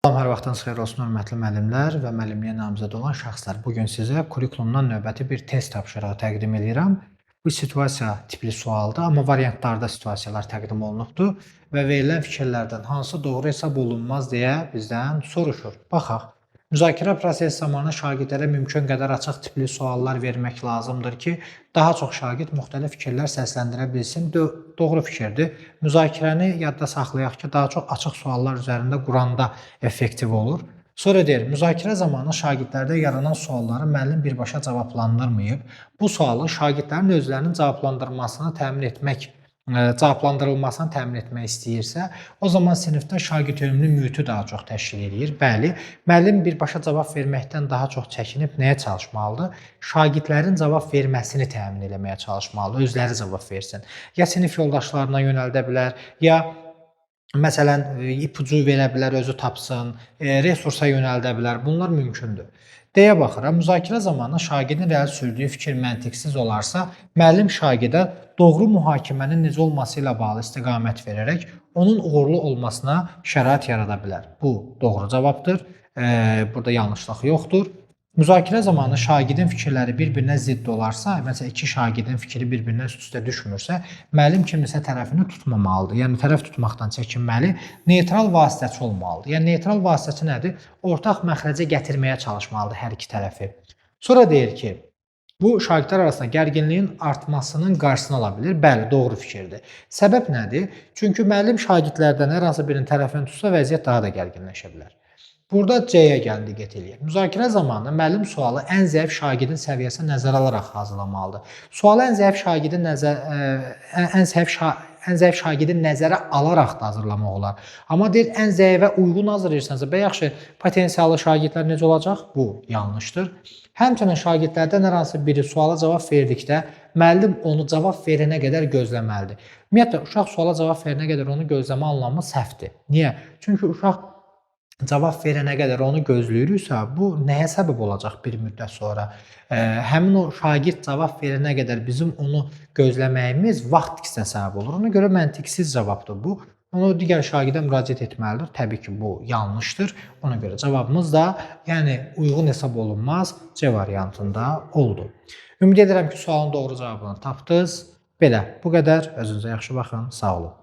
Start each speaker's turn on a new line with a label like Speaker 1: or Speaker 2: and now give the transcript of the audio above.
Speaker 1: Salam, hər vaxtınız xeyir olsun, hörmətli müəllimlər və müəllimliyə namizəd olan şəxslər. Bugün sizə kurikulumdan növbəti bir test tapşırığı təqdim edirəm. Bu situasiya tipli sualdır, amma variantlarda situasiyalar təqdim olunubdur və verilən fikirlərdən hansı doğru hesab olunmaz deyə bizdən soruşur. Baxaq. Müzakirə prosesi zamanı şagirdlərə mümkün qədər açıq tipli suallar vermək lazımdır ki, daha çox şagird müxtəlif fikirlər səsləndirə bilsin. Doğru fikirdir. Müzakirəni yadda saxlayaq ki, daha çox açıq suallar üzərində quranda effektiv olur. Sonra deyir, müzakirə zamanı şagirdlərdə yaranan sualları müəllim birbaşa cavablandırmayıb. Bu sualı şagirdlərin özlərinin cavablandırılmasını təmin etmək istəyirsə, o zaman sinifdə şagird önümlü mühiti daha çox təşkil edir. Bəli, müəllim birbaşa cavab verməkdən daha çox çəkinib nəyə çalışmalıdır? Şagirdlərin cavab verməsini təmin etməyə çalışmalıdır, özləri cavab versin. Ya sinif yoldaşlarına yönəldə bilər, ya məsələn, ipucu verə bilər, özü tapsın, resursa yönəldə bilər. Bunlar mümkündür. Deyə baxıram, müzakirə zamanı şagirdin irəli sürdüyü fikir məntiqsiz olarsa, müəllim şagirdə doğru mühakimənin necə olması ilə bağlı istiqamət verərək onun uğurlu olmasına şərait yarada bilər. Bu doğru cavabdır. Burada yanlışlıq yoxdur. Müzakirə zamanı şagirdin fikirləri bir-birinə zidd olarsa, məsələn, iki şagirdin fikri bir-birinə üst-üstə düşmürsə, müəllim kiminsə tərəfini tutmamalıdır. Yəni, tərəf tutmaqdan çəkinməli, neytral vasitəçi olmalıdır. Yəni, neytral vasitəçi nədir? Ortaq məxrəcə gətirməyə çalışmalıdır hər iki tərəfi. Sonra deyir ki, bu şagirdlər arasında gərginliyin artmasının qarşısını ala bilir. Bəli, doğru fikirdir. Səbəb nədir? Çünki müəllim şagirdlərdən hər hansı birinin tərəfini tutsa, vəziyyət daha da gərginləşə bilər. Burada C-yə gəldi, diqqət eləyək. Müzakirə zamanı müəllim sualı ən zəif şagirdin səviyyəsinə nəzərə alaraq hazırlamalıdır. Sualı ən zəif şagirdin nəzərə alaraq da hazırlamaq olar. Amma deyir, ən zəifə uyğun hazırlayırsansa, yaxşı, potensiallı şagirdlər necə olacaq? Bu yanlışdır. Həmçinin şagirdlərdən hər hansı biri suala cavab verdikdə, müəllim onu cavab verənə qədər gözləməlidir. Ümumiyyətlə, uşaq suala cavab verənə qədər onu gözləmə anlamı səhvdir. Niyə? Çünki uşaq cavab verənə qədər onu gözləyiriksə, bu nəyə səbəb olacaq bir müddət sonra? Həmin o şagird cavab verənə qədər bizim onu gözləməyimiz vaxt ikisinə səbəb olur. Ona görə məntiqsiz cavabdır bu. Onu digər şagirdə müraciət etməlidir. Təbii ki, bu yanlışdır. Ona görə cavabımız da uyğun hesab olunmaz C variantında oldu. Ümid edirəm ki, sualın doğru cavabını tapdınız. Belə, bu qədər. Özünüzə yaxşı baxın. Sağ olun.